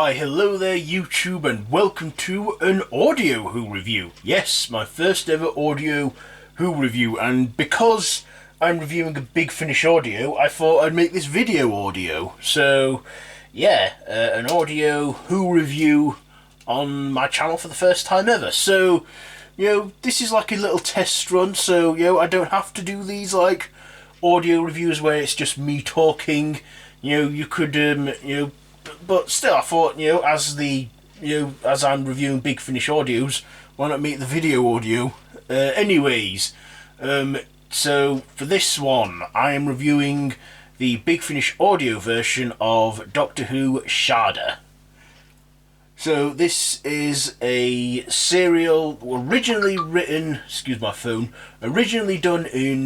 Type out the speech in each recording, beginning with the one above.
Why, hello there YouTube, and welcome to an Audio Who review. Yes, my first ever Audio Who review, and because I'm reviewing a Big Finish audio, I thought I'd make this video audio. So, yeah, an Audio Who review on my channel for the first time ever. So, this is like a little test run, so, I don't have to do these, like, audio reviews where it's just me talking. You could, but still, I thought, as I'm reviewing Big Finish audios, why not make the video audio? So for this one, I am reviewing the Big Finish audio version of Doctor Who Shada. So this is a serial originally done in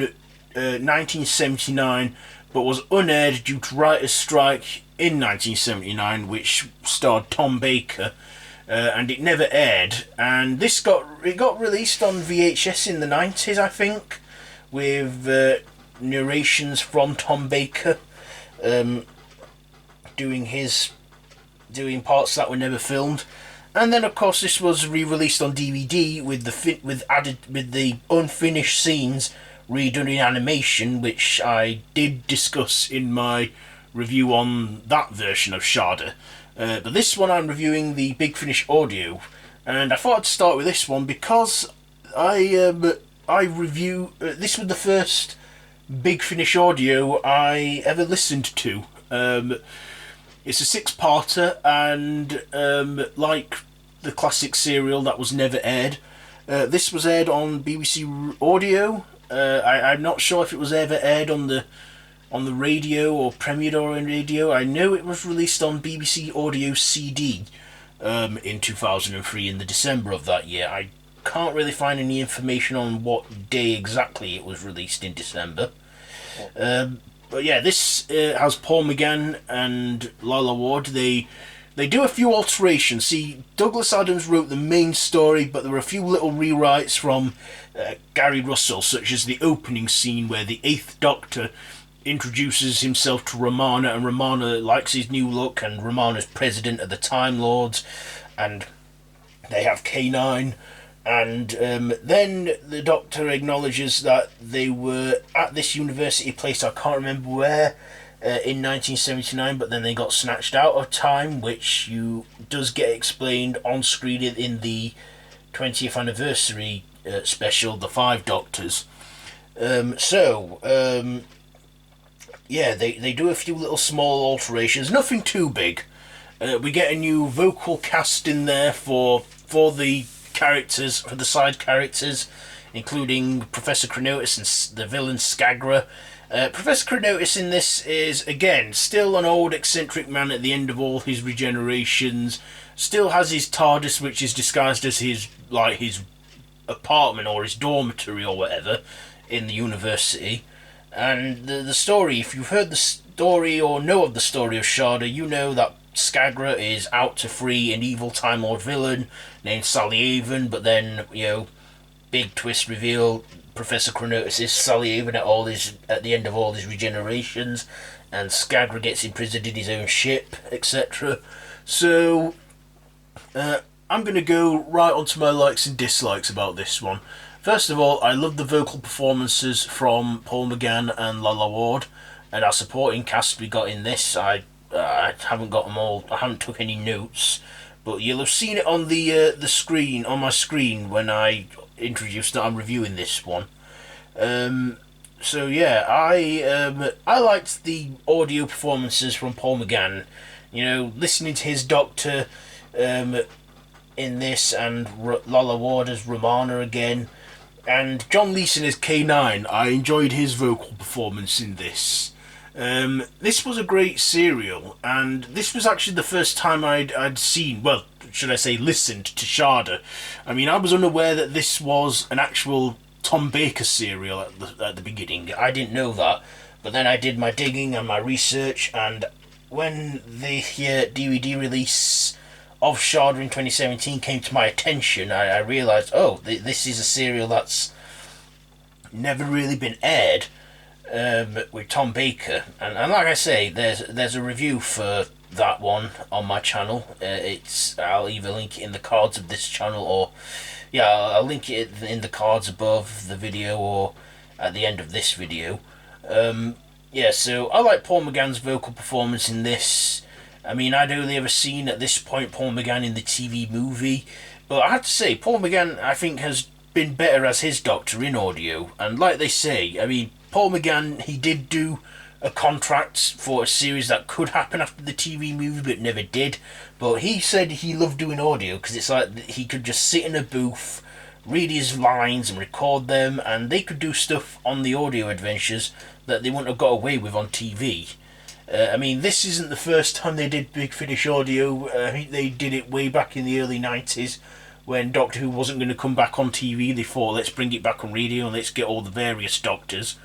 1979, but was unaired due to writer's strike in 1979, which starred Tom Baker, and it never aired. And this got released on VHS in the 90s, I think, with narrations from Tom Baker, doing parts that were never filmed. And then, of course, this was re-released on DVD with the unfinished scenes redone in animation, which I did discuss in my review on that version of Shada. But this one I'm reviewing the Big Finish audio, and I thought I'd start with this one because this was the first Big Finish audio I ever listened to. It's a six-parter, and like the classic serial that was never aired, this was aired on BBC Audio. I'm not sure if it was ever aired on the radio or premiered on radio. I know it was released on BBC Audio CD in 2003, in the December of that year. I can't really find any information on what day exactly it was released in December. But yeah, this has Paul McGann and Lalla Ward. They do a few alterations. See, Douglas Adams wrote the main story, but there were a few little rewrites from Gary Russell, such as the opening scene where the 8th Doctor introduces himself to Romana, and Romana likes his new look, and Romana's president of the Timelords, and they have K9, and then the Doctor acknowledges that they were at this university place, I can't remember where, in 1979, but then they got snatched out of time, which does get explained on screen in the 20th anniversary special, The Five Doctors. Yeah, they do a few little small alterations, nothing too big. We get a new vocal cast in there for the characters, for the side characters, including Professor Chronotis and the villain Skagra. Professor Chronotis in this is, again, still an old eccentric man at the end of all his regenerations, still has his TARDIS, which is disguised as his apartment or his dormitory or whatever in the university. And the story, if you've heard the story or know of the story of Shada, you know that Skagra is out to free an evil Time Lord villain named Sallyhaven, but then, big twist reveal, Professor Chronotis is Sallyhaven at the end of all his regenerations, and Skagra gets imprisoned in his own ship, etc. So, I'm going to go right onto my likes and dislikes about this one. First of all, I love the vocal performances from Paul McGann and Lalla Ward, and our supporting cast we got in this. I haven't got them all. I haven't took any notes, but you'll have seen it on the screen, on my screen, when I introduced that I'm reviewing this one. So yeah, I liked the audio performances from Paul McGann. Listening to his Doctor in this, and Lalla Ward as Romana again, and John Leeson as K9. I enjoyed his vocal performance in this. This was a great serial, and this was actually the first time I'd seen, well, should I say listened to Shada. I mean, I was unaware that this was an actual Tom Baker serial at the beginning. I didn't know that, but then I did my digging and my research, and when the DVD release of Shada in 2017 came to my attention, I realised, this is a serial that's never really been aired, with Tom Baker, and like I say, there's a review for that one on my channel. I'll either link it in the cards of this channel, or yeah, I'll link it in the cards above the video or at the end of this video. Yeah, so I like Paul McGann's vocal performance in this. I mean, I'd only ever seen at this point Paul McGann in the TV movie, but I have to say, Paul McGann, I think, has been better as his Doctor in audio. And like they say, I mean, Paul McGann, he did do a contract for a series that could happen after the TV movie, but never did. But he said he loved doing audio because it's like he could just sit in a booth, read his lines and record them, and they could do stuff on the audio adventures that they wouldn't have got away with on TV. I mean, this isn't the first time they did Big Finish audio. I think they did it way back in the early 90s when Doctor Who wasn't going to come back on TV. They thought, let's bring it back on radio and let's get all the various Doctors.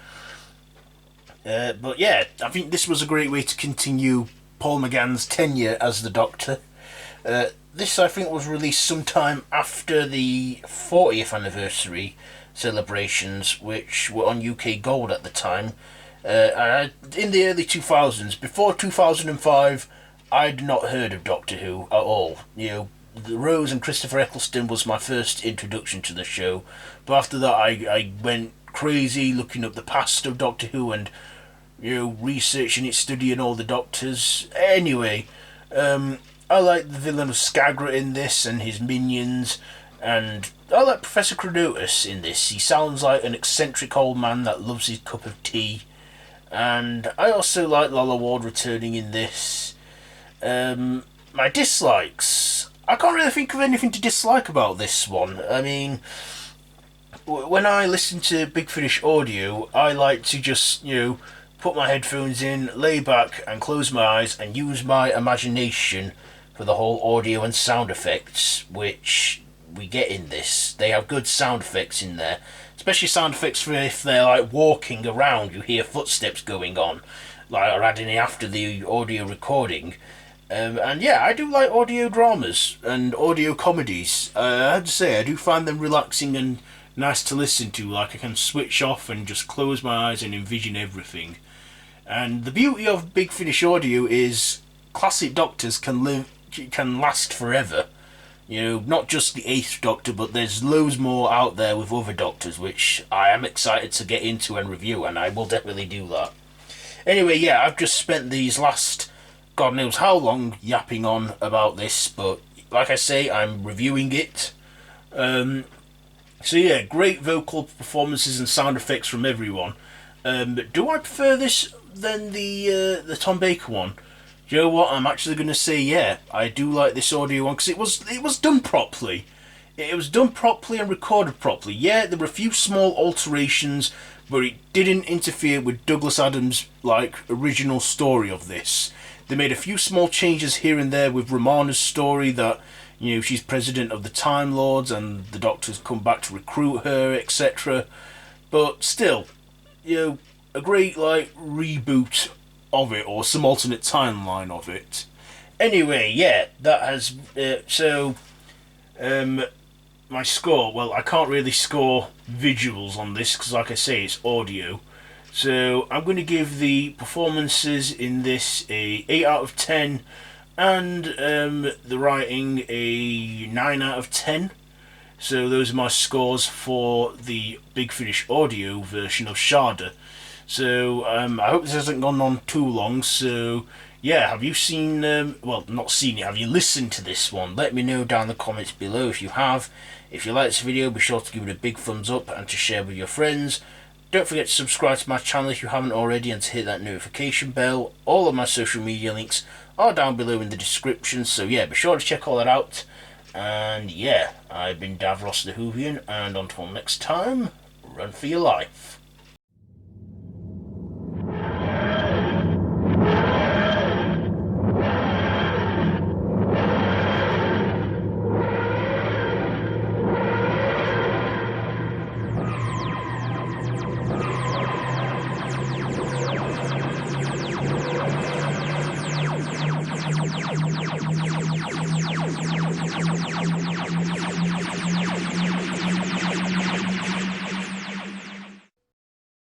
But yeah, I think this was a great way to continue Paul McGann's tenure as the Doctor. This, I think, was released sometime after the 40th anniversary celebrations, which were on UK Gold at the time. In the early 2000s, before 2005, I'd not heard of Doctor Who at all. You know, Rose and Christopher Eccleston was my first introduction to the show, but after that I went crazy looking up the past of Doctor Who and, you know, researching it, studying all the Doctors. Anyway, I like the villain of Skagra in this and his minions, and I like Professor Cronotus in this. He sounds like an eccentric old man that loves his cup of tea. And I also like Lalla Ward returning in this. My dislikes, I can't really think of anything to dislike about this one. I mean, when I listen to Big Finish audio, I like to just, you know, put my headphones in, lay back and close my eyes and use my imagination for the whole audio and sound effects, which we get in this. They have good sound effects in there, especially sound effects for if they're like walking around, you hear footsteps going on, like or adding it after the audio recording. And yeah, I do like audio dramas and audio comedies. I have to say, I do find them relaxing and nice to listen to. Like, I can switch off and just close my eyes and envision everything. And the beauty of Big Finish audio is classic Doctors can last forever. You know, not just the 8th Doctor, but there's loads more out there with other Doctors, which I am excited to get into and review, and I will definitely do that. Anyway, yeah, I've just spent these last God knows how long yapping on about this, but like I say, I'm reviewing it. So yeah, great vocal performances and sound effects from everyone. But do I prefer this than the Tom Baker one? Do you know what? I'm actually going to say, yeah, I do like this audio one, because it was done properly. It was done properly and recorded properly. Yeah, there were a few small alterations, but it didn't interfere with Douglas Adams' original story of this. They made a few small changes here and there with Romana's story, that, you know, she's president of the Time Lords and the Doctors come back to recruit her, etc. But still, you know, a great reboot of it, or some alternate timeline of it. Anyway, yeah, that has my score. Well, I can't really score visuals on this because, like I say, it's audio. So I'm going to give the performances in this a 8 out of 10, and the writing a 9 out of 10. So those are my scores for the Big Finish audio version of Shada. So I hope this hasn't gone on too long. So yeah, have you seen, well, not seen it, have you listened to this one? Let me know down in the comments below if you have. If you like this video, be sure to give it a big thumbs up and to share with your friends. Don't forget to subscribe to my channel if you haven't already, and to hit that notification bell. All of my social media links are down below in the description, so yeah, be sure to check all that out. And yeah, I've been Davros the Whovian, and until next time, run for your life.